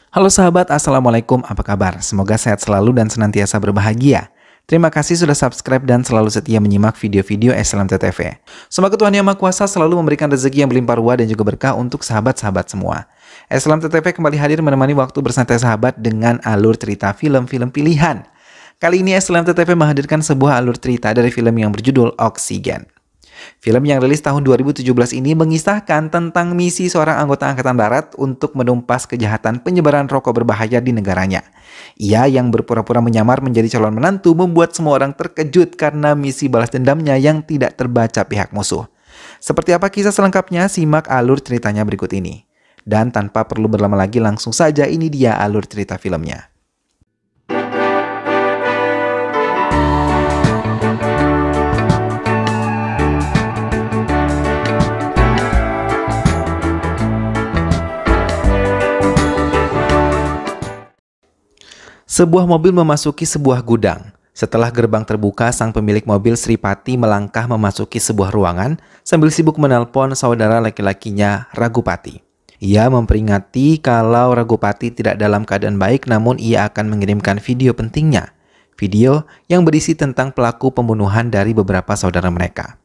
Halo sahabat, Assalamualaikum, apa kabar? Semoga sehat selalu dan senantiasa berbahagia. Terima kasih sudah subscribe dan selalu setia menyimak video-video SLMT-TV. Semoga Tuhan Yang Maha Kuasa selalu memberikan rezeki yang berlimpah ruah dan juga berkah untuk sahabat-sahabat semua. SLMT-TV kembali hadir menemani waktu bersantai sahabat dengan alur cerita film-film pilihan. Kali ini SLMT-TV menghadirkan sebuah alur cerita dari film yang berjudul Oksigen. Film yang rilis tahun 2017 ini mengisahkan tentang misi seorang anggota Angkatan Darat untuk menumpas kejahatan penyebaran rokok berbahaya di negaranya. Ia yang berpura-pura menyamar menjadi calon menantu membuat semua orang terkejut karena misi balas dendamnya yang tidak terbaca pihak musuh. Seperti apa kisah selengkapnya? Simak alur ceritanya berikut ini. Dan tanpa perlu berlama lagi, langsung saja ini dia alur cerita filmnya. Sebuah mobil memasuki sebuah gudang. Setelah gerbang terbuka, sang pemilik mobil Sripati melangkah memasuki sebuah ruangan sambil sibuk menelpon saudara laki-lakinya, Ragupati. Ia memperingati kalau Ragupati tidak dalam keadaan baik, namun ia akan mengirimkan video pentingnya. Video yang berisi tentang pelaku pembunuhan dari beberapa saudara mereka.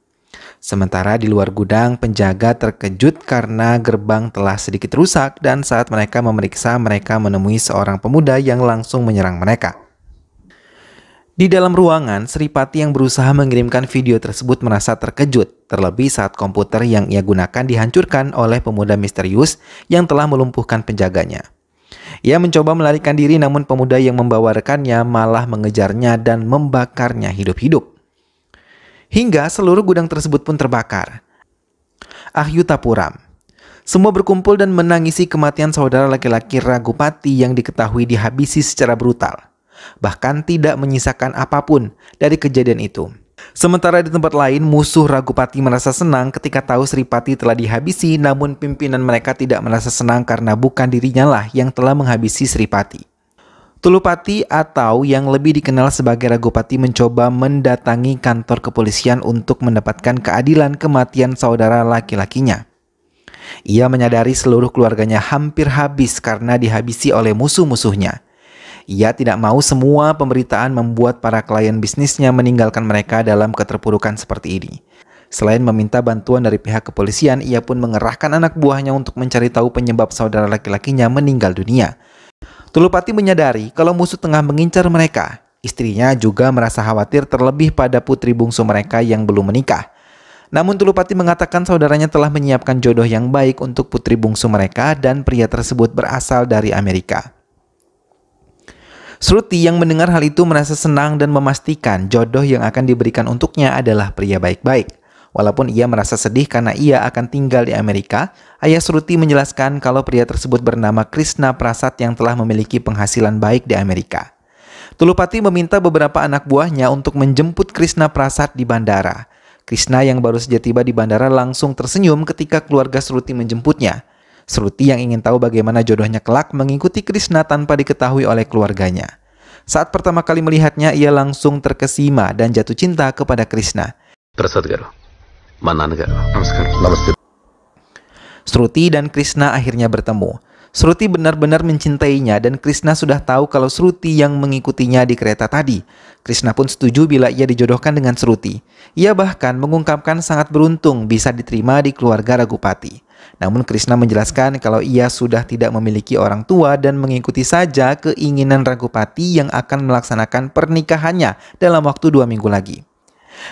Sementara di luar gudang, penjaga terkejut karena gerbang telah sedikit rusak dan saat mereka memeriksa, mereka menemui seorang pemuda yang langsung menyerang mereka. Di dalam ruangan, Sripati yang berusaha mengirimkan video tersebut merasa terkejut, terlebih saat komputer yang ia gunakan dihancurkan oleh pemuda misterius yang telah melumpuhkan penjaganya. Ia mencoba melarikan diri, namun pemuda yang membawa rekannya malah mengejarnya dan membakarnya hidup-hidup. Hingga seluruh gudang tersebut pun terbakar. Ahyutapuram. Semua berkumpul dan menangisi kematian saudara laki-laki Ragupati yang diketahui dihabisi secara brutal. Bahkan tidak menyisakan apapun dari kejadian itu. Sementara di tempat lain, musuh Ragupati merasa senang ketika tahu Sripati telah dihabisi, namun pimpinan mereka tidak merasa senang karena bukan dirinya lah yang telah menghabisi Sripati. Tulupati atau yang lebih dikenal sebagai Ragupati mencoba mendatangi kantor kepolisian untuk mendapatkan keadilan kematian saudara laki-lakinya. Ia menyadari seluruh keluarganya hampir habis karena dihabisi oleh musuh-musuhnya. Ia tidak mau semua pemberitaan membuat para klien bisnisnya meninggalkan mereka dalam keterpurukan seperti ini. Selain meminta bantuan dari pihak kepolisian, ia pun mengerahkan anak buahnya untuk mencari tahu penyebab saudara laki-lakinya meninggal dunia. Tulupati menyadari kalau musuh tengah mengincar mereka. Istrinya juga merasa khawatir terlebih pada putri bungsu mereka yang belum menikah. Namun Tulupati mengatakan saudaranya telah menyiapkan jodoh yang baik untuk putri bungsu mereka dan pria tersebut berasal dari Amerika. Shruti yang mendengar hal itu merasa senang dan memastikan jodoh yang akan diberikan untuknya adalah pria baik-baik. Walaupun ia merasa sedih karena ia akan tinggal di Amerika, ayah Shruti menjelaskan kalau pria tersebut bernama Krishna Prasad yang telah memiliki penghasilan baik di Amerika. Tulupati meminta beberapa anak buahnya untuk menjemput Krishna Prasad di bandara. Krishna yang baru saja tiba di bandara langsung tersenyum ketika keluarga Shruti menjemputnya. Shruti yang ingin tahu bagaimana jodohnya kelak mengikuti Krishna tanpa diketahui oleh keluarganya. Saat pertama kali melihatnya, ia langsung terkesima dan jatuh cinta kepada Krishna. Prasad garu. Namaskar. Shruti dan Krishna akhirnya bertemu. Shruti benar-benar mencintainya dan Krishna sudah tahu kalau Shruti yang mengikutinya di kereta tadi. Krishna pun setuju bila ia dijodohkan dengan Shruti. Ia bahkan mengungkapkan sangat beruntung bisa diterima di keluarga Ragupati. Namun Krishna menjelaskan kalau ia sudah tidak memiliki orang tua dan mengikuti saja keinginan Ragupati yang akan melaksanakan pernikahannya dalam waktu 2 minggu lagi.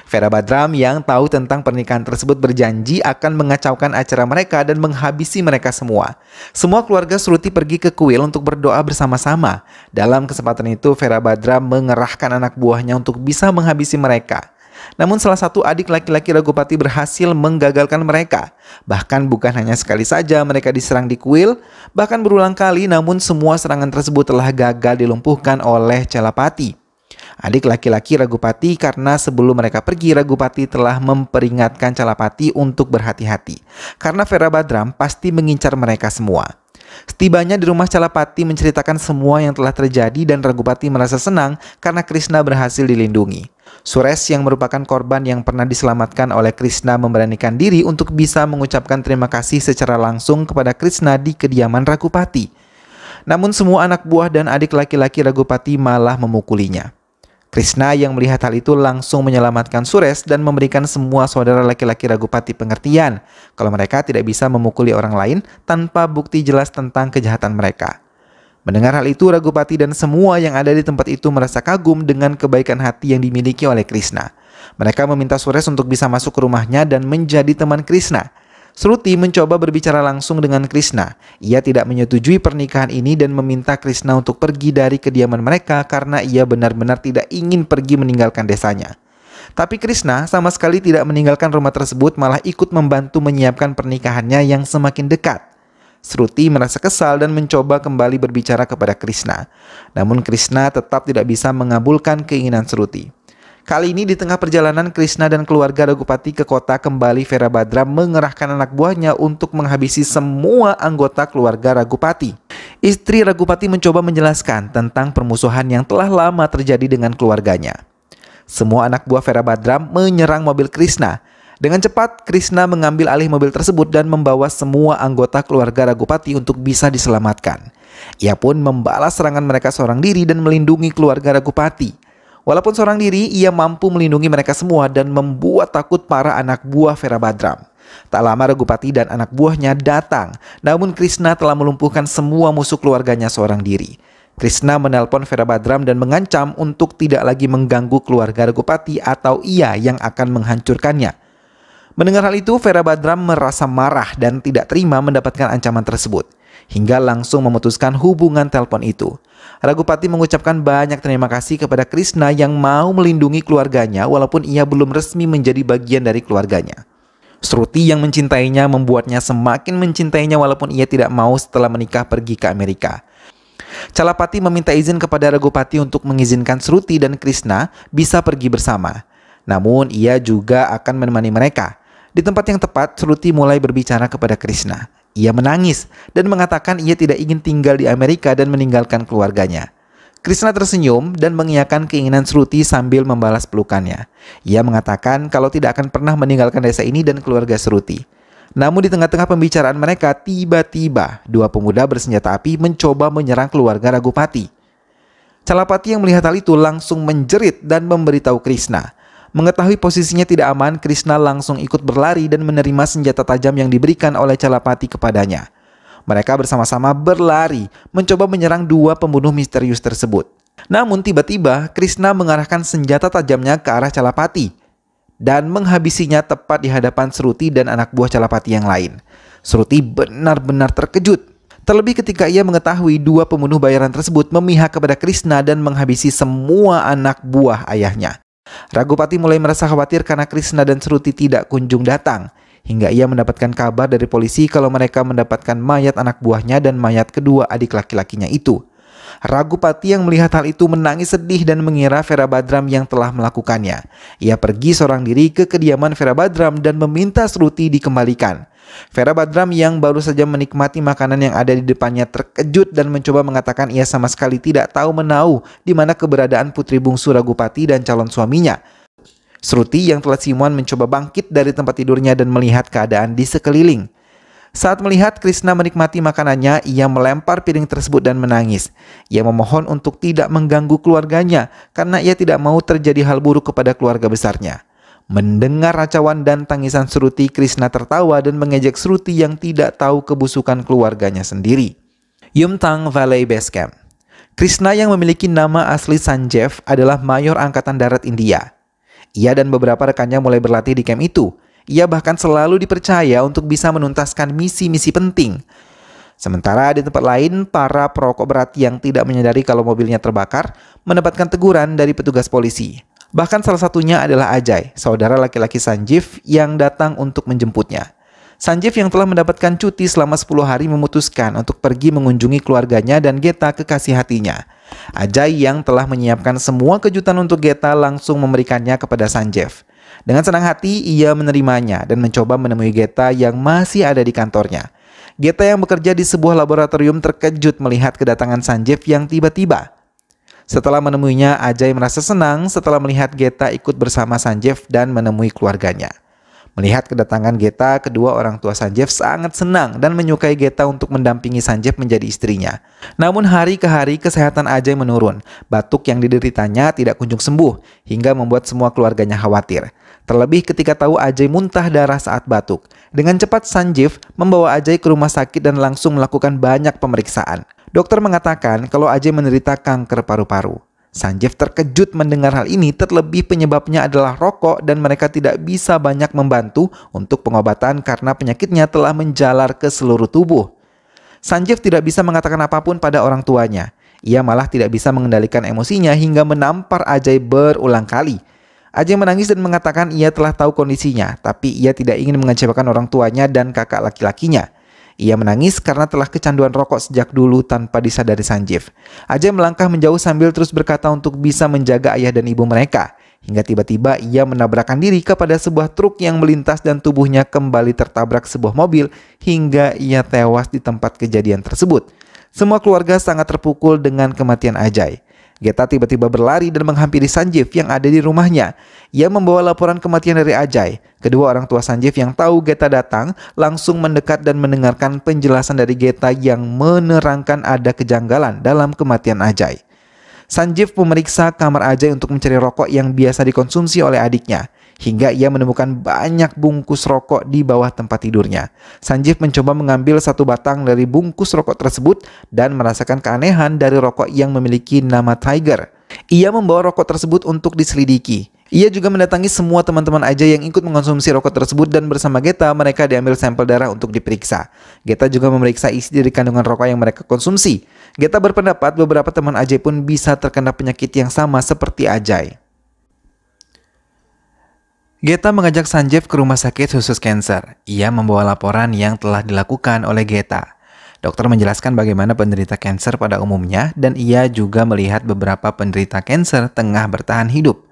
Veerabhadram yang tahu tentang pernikahan tersebut berjanji akan mengacaukan acara mereka dan menghabisi mereka semua. Semua keluarga Shruti pergi ke kuil untuk berdoa bersama-sama. Dalam kesempatan itu, Veerabhadram mengerahkan anak buahnya untuk bisa menghabisi mereka. Namun salah satu adik laki-laki Ragupati berhasil menggagalkan mereka. Bahkan bukan hanya sekali saja mereka diserang di kuil, bahkan berulang kali, namun semua serangan tersebut telah gagal dilumpuhkan oleh Chelapati, adik laki-laki Ragupati, karena sebelum mereka pergi, Ragupati telah memperingatkan Chelapati untuk berhati-hati karena Veerabhadram pasti mengincar mereka semua. Setibanya di rumah, Chelapati menceritakan semua yang telah terjadi dan Ragupati merasa senang karena Krishna berhasil dilindungi. Suresh yang merupakan korban yang pernah diselamatkan oleh Krishna memberanikan diri untuk bisa mengucapkan terima kasih secara langsung kepada Krishna di kediaman Ragupati. Namun semua anak buah dan adik laki-laki Ragupati malah memukulinya. Krishna yang melihat hal itu langsung menyelamatkan Suresh dan memberikan semua saudara laki-laki Ragupati pengertian kalau mereka tidak bisa memukuli orang lain tanpa bukti jelas tentang kejahatan mereka. Mendengar hal itu, Ragupati dan semua yang ada di tempat itu merasa kagum dengan kebaikan hati yang dimiliki oleh Krishna. Mereka meminta Suresh untuk bisa masuk ke rumahnya dan menjadi teman Krishna. Shruti mencoba berbicara langsung dengan Krishna. Ia tidak menyetujui pernikahan ini dan meminta Krishna untuk pergi dari kediaman mereka karena ia benar-benar tidak ingin pergi meninggalkan desanya. Tapi Krishna sama sekali tidak meninggalkan rumah tersebut, malah ikut membantu menyiapkan pernikahannya yang semakin dekat. Shruti merasa kesal dan mencoba kembali berbicara kepada Krishna. Namun Krishna tetap tidak bisa mengabulkan keinginan Shruti. Kali ini di tengah perjalanan Krishna dan keluarga Ragupati ke kota, kembali Virabhadra mengerahkan anak buahnya untuk menghabisi semua anggota keluarga Ragupati. Istri Ragupati mencoba menjelaskan tentang permusuhan yang telah lama terjadi dengan keluarganya. Semua anak buah Virabhadra menyerang mobil Krishna. Dengan cepat, Krishna mengambil alih mobil tersebut dan membawa semua anggota keluarga Ragupati untuk bisa diselamatkan. Ia pun membalas serangan mereka seorang diri dan melindungi keluarga Ragupati. Walaupun seorang diri, ia mampu melindungi mereka semua dan membuat takut para anak buah Virabhadra. Tak lama Ragupati dan anak buahnya datang, namun Krishna telah melumpuhkan semua musuh keluarganya seorang diri. Krishna menelpon Virabhadra dan mengancam untuk tidak lagi mengganggu keluarga Ragupati atau ia yang akan menghancurkannya. Mendengar hal itu, Virabhadra merasa marah dan tidak terima mendapatkan ancaman tersebut, hingga langsung memutuskan hubungan telepon itu. Ragupati mengucapkan banyak terima kasih kepada Krishna yang mau melindungi keluarganya walaupun ia belum resmi menjadi bagian dari keluarganya. Shruti yang mencintainya membuatnya semakin mencintainya walaupun ia tidak mau setelah menikah pergi ke Amerika. Chalapati meminta izin kepada Ragupati untuk mengizinkan Shruti dan Krishna bisa pergi bersama. Namun ia juga akan menemani mereka. Di tempat yang tepat, Shruti mulai berbicara kepada Krishna. Ia menangis dan mengatakan ia tidak ingin tinggal di Amerika dan meninggalkan keluarganya. Krishna tersenyum dan mengiyakan keinginan Shruti sambil membalas pelukannya. Ia mengatakan kalau tidak akan pernah meninggalkan desa ini dan keluarga Shruti. Namun di tengah-tengah pembicaraan mereka, tiba-tiba dua pemuda bersenjata api mencoba menyerang keluarga Ragupati. Chalapati yang melihat hal itu langsung menjerit dan memberitahu Krishna. Mengetahui posisinya tidak aman, Krishna langsung ikut berlari dan menerima senjata tajam yang diberikan oleh Chalapati kepadanya. Mereka bersama-sama berlari, mencoba menyerang dua pembunuh misterius tersebut. Namun tiba-tiba Krishna mengarahkan senjata tajamnya ke arah Chalapati dan menghabisinya tepat di hadapan Shruti dan anak buah Chalapati yang lain. Shruti benar-benar terkejut. Terlebih ketika ia mengetahui dua pembunuh bayaran tersebut memihak kepada Krishna dan menghabisi semua anak buah ayahnya. Ragupati mulai merasa khawatir karena Krishna dan Shruti tidak kunjung datang, hingga ia mendapatkan kabar dari polisi kalau mereka mendapatkan mayat anak buahnya dan mayat kedua adik laki-lakinya itu. Ragupati yang melihat hal itu menangis sedih dan mengira Virabhadra yang telah melakukannya. Ia pergi seorang diri ke kediaman Virabhadra dan meminta Shruti dikembalikan. Virabhadra yang baru saja menikmati makanan yang ada di depannya terkejut dan mencoba mengatakan ia sama sekali tidak tahu menahu di mana keberadaan putri bungsu Ragupati dan calon suaminya. Shruti yang telah simuan mencoba bangkit dari tempat tidurnya dan melihat keadaan di sekeliling. Saat melihat Krishna menikmati makanannya, ia melempar piring tersebut dan menangis. Ia memohon untuk tidak mengganggu keluarganya karena ia tidak mau terjadi hal buruk kepada keluarga besarnya. Mendengar racauan dan tangisan Shruti, Krishna tertawa dan mengejek Shruti yang tidak tahu kebusukan keluarganya sendiri. Yumthang Valley Base Camp. Krishna yang memiliki nama asli Sanjeev adalah mayor angkatan darat India. Ia dan beberapa rekannya mulai berlatih di camp itu. Ia bahkan selalu dipercaya untuk bisa menuntaskan misi-misi penting. Sementara di tempat lain, para perokok berat yang tidak menyadari kalau mobilnya terbakar mendapatkan teguran dari petugas polisi. Bahkan salah satunya adalah Ajay, saudara laki-laki Sanjeev yang datang untuk menjemputnya. Sanjeev yang telah mendapatkan cuti selama 10 hari memutuskan untuk pergi mengunjungi keluarganya dan Geta kekasih hatinya. Ajay yang telah menyiapkan semua kejutan untuk Geta langsung memberikannya kepada Sanjeev. Dengan senang hati ia menerimanya dan mencoba menemui Geta yang masih ada di kantornya. Geta yang bekerja di sebuah laboratorium terkejut melihat kedatangan Sanjeev yang tiba-tiba. Setelah menemuinya, Ajay merasa senang setelah melihat Geta ikut bersama Sanjeev dan menemui keluarganya. Melihat kedatangan Geta, kedua orang tua Sanjeev sangat senang dan menyukai Geta untuk mendampingi Sanjeev menjadi istrinya. Namun hari ke hari kesehatan Ajay menurun. Batuk yang dideritanya tidak kunjung sembuh hingga membuat semua keluarganya khawatir. Terlebih ketika tahu Ajay muntah darah saat batuk. Dengan cepat Sanjeev membawa Ajay ke rumah sakit dan langsung melakukan banyak pemeriksaan. Dokter mengatakan kalau Ajay menderita kanker paru-paru. Sanjeev terkejut mendengar hal ini, terlebih penyebabnya adalah rokok dan mereka tidak bisa banyak membantu untuk pengobatan karena penyakitnya telah menjalar ke seluruh tubuh. Sanjeev tidak bisa mengatakan apapun pada orang tuanya. Ia malah tidak bisa mengendalikan emosinya hingga menampar Ajay berulang kali. Ajay menangis dan mengatakan ia telah tahu kondisinya, tapi ia tidak ingin mengecewakan orang tuanya dan kakak laki-lakinya. Ia menangis karena telah kecanduan rokok sejak dulu tanpa disadari Sanjeev. Ajay melangkah menjauh sambil terus berkata untuk bisa menjaga ayah dan ibu mereka. Hingga tiba-tiba ia menabrakkan diri kepada sebuah truk yang melintas dan tubuhnya kembali tertabrak sebuah mobil hingga ia tewas di tempat kejadian tersebut. Semua keluarga sangat terpukul dengan kematian Ajay. Geta tiba-tiba berlari dan menghampiri Sanjeev yang ada di rumahnya. Ia membawa laporan kematian dari Ajay. Kedua orang tua Sanjeev yang tahu Geta datang langsung mendekat dan mendengarkan penjelasan dari Geta yang menerangkan ada kejanggalan dalam kematian Ajay. Sanjeev memeriksa kamar Ajay untuk mencari rokok yang biasa dikonsumsi oleh adiknya. Hingga ia menemukan banyak bungkus rokok di bawah tempat tidurnya. Sanjeev mencoba mengambil satu batang dari bungkus rokok tersebut dan merasakan keanehan dari rokok yang memiliki nama Tiger. Ia membawa rokok tersebut untuk diselidiki. Ia juga mendatangi semua teman-teman Ajay yang ikut mengkonsumsi rokok tersebut dan bersama Geta mereka diambil sampel darah untuk diperiksa. Geta juga memeriksa isi dari kandungan rokok yang mereka konsumsi. Geta berpendapat beberapa teman Ajay pun bisa terkena penyakit yang sama seperti Ajay. Geta mengajak Sanjeev ke rumah sakit khusus kanker. Ia membawa laporan yang telah dilakukan oleh Geta. Dokter menjelaskan bagaimana penderita kanker pada umumnya dan ia juga melihat beberapa penderita kanker tengah bertahan hidup.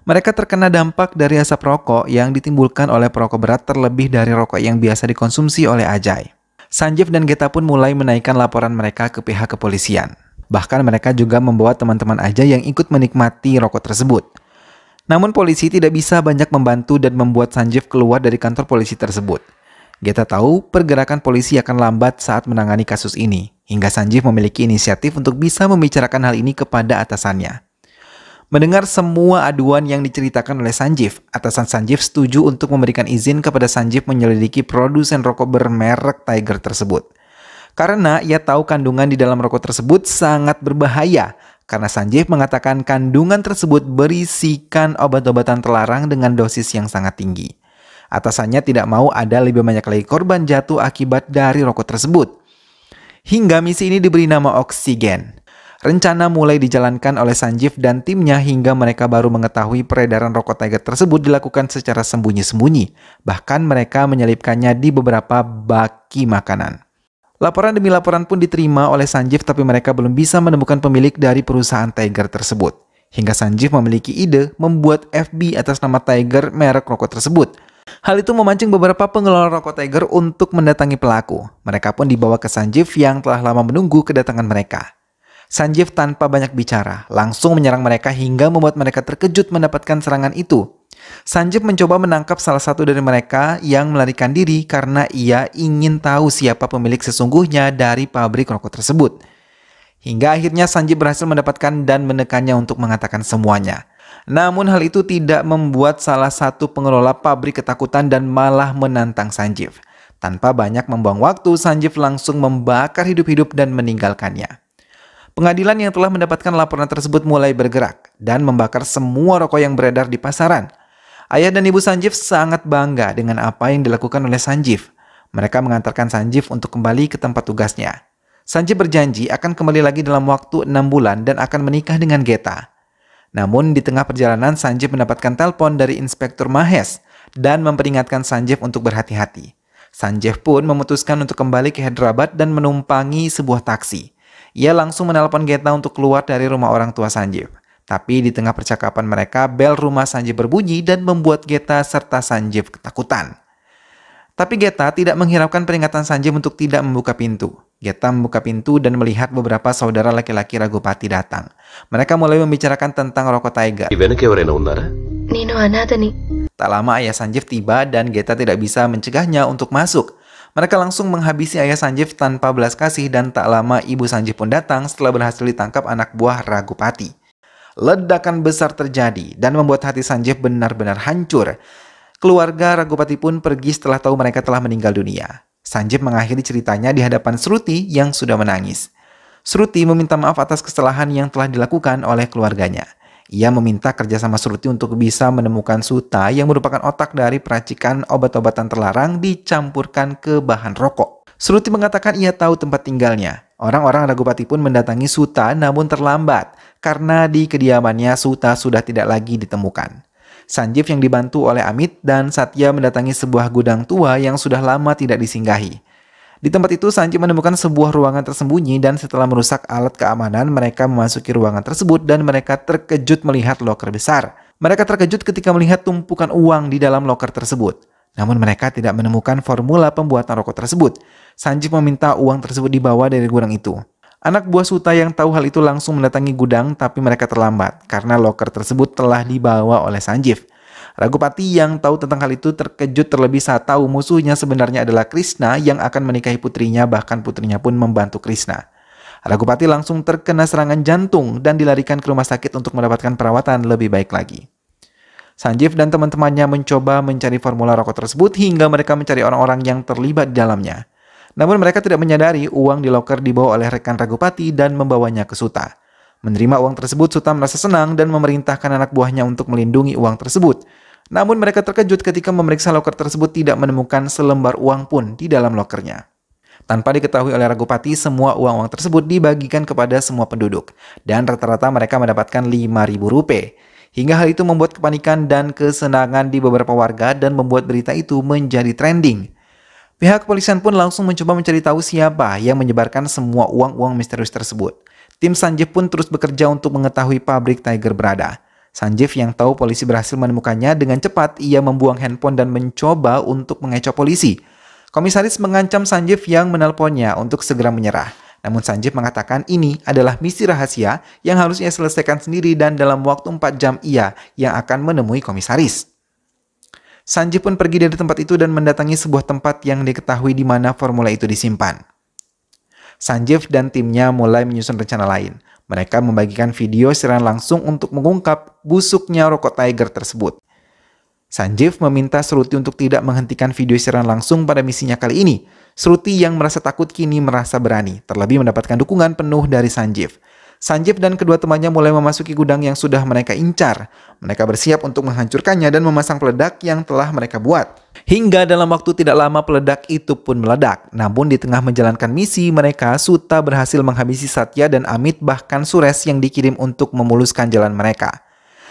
Mereka terkena dampak dari asap rokok yang ditimbulkan oleh perokok berat terlebih dari rokok yang biasa dikonsumsi oleh Ajay. Sanjeev dan Geta pun mulai menaikkan laporan mereka ke pihak kepolisian. Bahkan mereka juga membawa teman-teman Ajay yang ikut menikmati rokok tersebut. Namun polisi tidak bisa banyak membantu dan membuat Sanjeev keluar dari kantor polisi tersebut. Geta tahu pergerakan polisi akan lambat saat menangani kasus ini, hingga Sanjeev memiliki inisiatif untuk bisa membicarakan hal ini kepada atasannya. Mendengar semua aduan yang diceritakan oleh Sanjeev, atasan Sanjeev setuju untuk memberikan izin kepada Sanjeev menyelidiki produsen rokok bermerek Tiger tersebut. Karena ia tahu kandungan di dalam rokok tersebut sangat berbahaya, karena Sanjeev mengatakan kandungan tersebut berisikan obat-obatan terlarang dengan dosis yang sangat tinggi. Atasannya tidak mau ada lebih banyak lagi korban jatuh akibat dari rokok tersebut. Hingga misi ini diberi nama Oksigen. Rencana mulai dijalankan oleh Sanjeev dan timnya hingga mereka baru mengetahui peredaran rokok Tiger tersebut dilakukan secara sembunyi-sembunyi. Bahkan mereka menyelipkannya di beberapa baki makanan. Laporan demi laporan pun diterima oleh Sanjeev tapi mereka belum bisa menemukan pemilik dari perusahaan Tiger tersebut. Hingga Sanjeev memiliki ide membuat FB atas nama Tiger merek rokok tersebut. Hal itu memancing beberapa pengelola rokok Tiger untuk mendatangi pelaku. Mereka pun dibawa ke Sanjeev yang telah lama menunggu kedatangan mereka. Sanjeev tanpa banyak bicara langsung menyerang mereka hingga membuat mereka terkejut mendapatkan serangan itu. Sanjeev mencoba menangkap salah satu dari mereka yang melarikan diri karena ia ingin tahu siapa pemilik sesungguhnya dari pabrik rokok tersebut. Hingga akhirnya Sanjeev berhasil mendapatkan dan menekannya untuk mengatakan semuanya. Namun hal itu tidak membuat salah satu pengelola pabrik ketakutan dan malah menantang Sanjeev. Tanpa banyak membuang waktu, Sanjeev langsung membakar hidup-hidup dan meninggalkannya. Pengadilan yang telah mendapatkan laporan tersebut mulai bergerak dan membakar semua rokok yang beredar di pasaran. Ayah dan ibu Sanjeev sangat bangga dengan apa yang dilakukan oleh Sanjeev. Mereka mengantarkan Sanjeev untuk kembali ke tempat tugasnya. Sanjeev berjanji akan kembali lagi dalam waktu 6 bulan dan akan menikah dengan Geta. Namun di tengah perjalanan Sanjeev mendapatkan telepon dari Inspektur Mahesh dan memperingatkan Sanjeev untuk berhati-hati. Sanjeev pun memutuskan untuk kembali ke Hyderabad dan menumpangi sebuah taksi. Ia langsung menelpon Geta untuk keluar dari rumah orang tua Sanjeev. Tapi di tengah percakapan mereka, bel rumah Sanjeev berbunyi dan membuat Geta serta Sanjeev ketakutan. Tapi Geta tidak menghiraukan peringatan Sanjeev untuk tidak membuka pintu. Geta membuka pintu dan melihat beberapa saudara laki-laki Ragupati datang. Mereka mulai membicarakan tentang rokok Tiger. నేను అనాథని. Tak lama ayah Sanjeev tiba dan Geta tidak bisa mencegahnya untuk masuk. Mereka langsung menghabisi ayah Sanjeev tanpa belas kasih dan tak lama ibu Sanjeev pun datang setelah berhasil ditangkap anak buah Ragupati. Ledakan besar terjadi dan membuat hati Sanjeev benar-benar hancur. Keluarga Ragupati pun pergi setelah tahu mereka telah meninggal dunia. Sanjeev mengakhiri ceritanya di hadapan Shruti yang sudah menangis. Shruti meminta maaf atas kesalahan yang telah dilakukan oleh keluarganya. Ia meminta kerjasama Shruti untuk bisa menemukan Suta yang merupakan otak dari peracikan obat-obatan terlarang dicampurkan ke bahan rokok. Shruti mengatakan ia tahu tempat tinggalnya. Orang-orang Ragupati pun mendatangi Suta namun terlambat karena di kediamannya Suta sudah tidak lagi ditemukan. Sanjeev yang dibantu oleh Amit dan Satya mendatangi sebuah gudang tua yang sudah lama tidak disinggahi. Di tempat itu, Sanjeev menemukan sebuah ruangan tersembunyi dan setelah merusak alat keamanan, mereka memasuki ruangan tersebut dan mereka terkejut melihat loker besar. Mereka terkejut ketika melihat tumpukan uang di dalam loker tersebut. Namun mereka tidak menemukan formula pembuatan rokok tersebut. Sanjeev meminta uang tersebut dibawa dari gudang itu. Anak buah Suta yang tahu hal itu langsung mendatangi gudang tapi mereka terlambat karena loker tersebut telah dibawa oleh Sanjeev. Ragupati yang tahu tentang hal itu terkejut terlebih saat tahu musuhnya sebenarnya adalah Krishna yang akan menikahi putrinya, bahkan putrinya pun membantu Krishna. Ragupati langsung terkena serangan jantung dan dilarikan ke rumah sakit untuk mendapatkan perawatan lebih baik lagi. Sanjeev dan teman-temannya mencoba mencari formula rokok tersebut hingga mereka mencari orang-orang yang terlibat di dalamnya. Namun mereka tidak menyadari uang di loker dibawa oleh rekan Ragupati dan membawanya ke Suta. Menerima uang tersebut, Suta merasa senang dan memerintahkan anak buahnya untuk melindungi uang tersebut. Namun mereka terkejut ketika memeriksa loker tersebut tidak menemukan selembar uang pun di dalam lokernya. Tanpa diketahui oleh Ragupati, semua uang-uang tersebut dibagikan kepada semua penduduk. Dan rata-rata mereka mendapatkan 5.000 rupiah. Hingga hal itu membuat kepanikan dan kesenangan di beberapa warga dan membuat berita itu menjadi trending. Pihak kepolisian pun langsung mencoba mencari tahu siapa yang menyebarkan semua uang-uang misterius tersebut. Tim Sanjeev pun terus bekerja untuk mengetahui pabrik Tiger berada. Sanjeev yang tahu polisi berhasil menemukannya dengan cepat, ia membuang handphone dan mencoba untuk mengecoh polisi. Komisaris mengancam Sanjeev yang menelponnya untuk segera menyerah. Namun Sanjeev mengatakan ini adalah misi rahasia yang harus ia selesaikan sendiri dan dalam waktu 4 jam ia yang akan menemui komisaris. Sanjeev pun pergi dari tempat itu dan mendatangi sebuah tempat yang diketahui di mana formula itu disimpan. Sanjeev dan timnya mulai menyusun rencana lain. Mereka membagikan video siaran langsung untuk mengungkap busuknya rokok Tiger tersebut. Sanjeev meminta Shruti untuk tidak menghentikan video siaran langsung pada misinya kali ini. Shruti yang merasa takut kini merasa berani, terlebih mendapatkan dukungan penuh dari Sanjeev. Sanjeev dan kedua temannya mulai memasuki gudang yang sudah mereka incar. Mereka bersiap untuk menghancurkannya dan memasang peledak yang telah mereka buat. Hingga dalam waktu tidak lama peledak itu pun meledak. Namun di tengah menjalankan misi mereka, Suta berhasil menghabisi Satya dan Amit bahkan Suresh yang dikirim untuk memuluskan jalan mereka.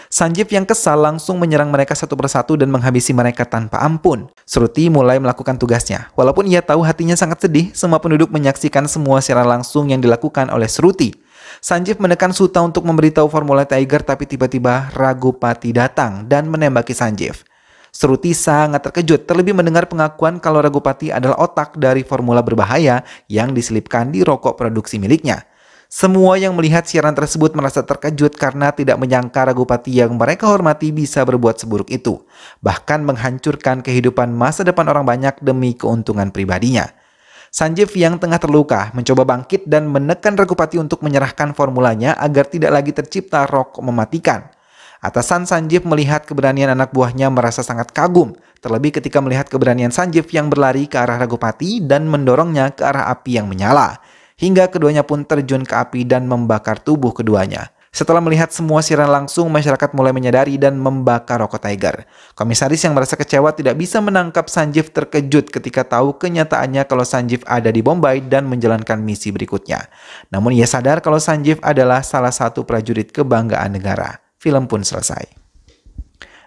Sanjeev yang kesal langsung menyerang mereka satu persatu dan menghabisi mereka tanpa ampun. Shruti mulai melakukan tugasnya. Walaupun ia tahu hatinya sangat sedih, semua penduduk menyaksikan semua siaran langsung yang dilakukan oleh Shruti. Sanjeev menekan Suta untuk memberitahu formula Tiger tapi tiba-tiba Ragupati datang dan menembaki Sanjeev. Shruti sangat terkejut terlebih mendengar pengakuan kalau Ragupati adalah otak dari formula berbahaya yang diselipkan di rokok produksi miliknya. Semua yang melihat siaran tersebut merasa terkejut karena tidak menyangka Ragupati yang mereka hormati bisa berbuat seburuk itu. Bahkan menghancurkan kehidupan masa depan orang banyak demi keuntungan pribadinya. Sanjeev yang tengah terluka mencoba bangkit dan menekan Ragupati untuk menyerahkan formulanya agar tidak lagi tercipta rokok mematikan. Atasan Sanjeev melihat keberanian anak buahnya merasa sangat kagum, terlebih ketika melihat keberanian Sanjeev yang berlari ke arah Ragupati dan mendorongnya ke arah api yang menyala. Hingga keduanya pun terjun ke api dan membakar tubuh keduanya. Setelah melihat semua siaran langsung, masyarakat mulai menyadari dan membakar rokok Tiger. Komisaris yang merasa kecewa tidak bisa menangkap Sanjeev terkejut ketika tahu kenyataannya kalau Sanjeev ada di Bombay dan menjalankan misi berikutnya. Namun ia sadar kalau Sanjeev adalah salah satu prajurit kebanggaan negara. Film pun selesai.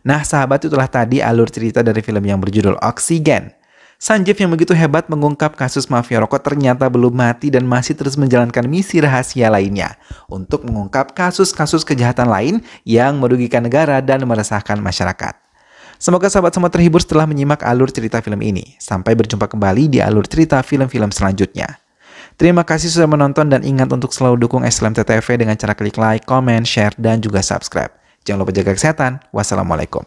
Nah sahabat, itulah tadi alur cerita dari film yang berjudul Oksigen. Sanjeev yang begitu hebat mengungkap kasus mafia rokok ternyata belum mati dan masih terus menjalankan misi rahasia lainnya untuk mengungkap kasus-kasus kejahatan lain yang merugikan negara dan meresahkan masyarakat. Semoga sahabat semua terhibur setelah menyimak alur cerita film ini. Sampai berjumpa kembali di alur cerita film-film selanjutnya. Terima kasih sudah menonton dan ingat untuk selalu dukung SLMT TV dengan cara klik like, comment, share, dan juga subscribe. Jangan lupa jaga kesehatan. Wassalamualaikum.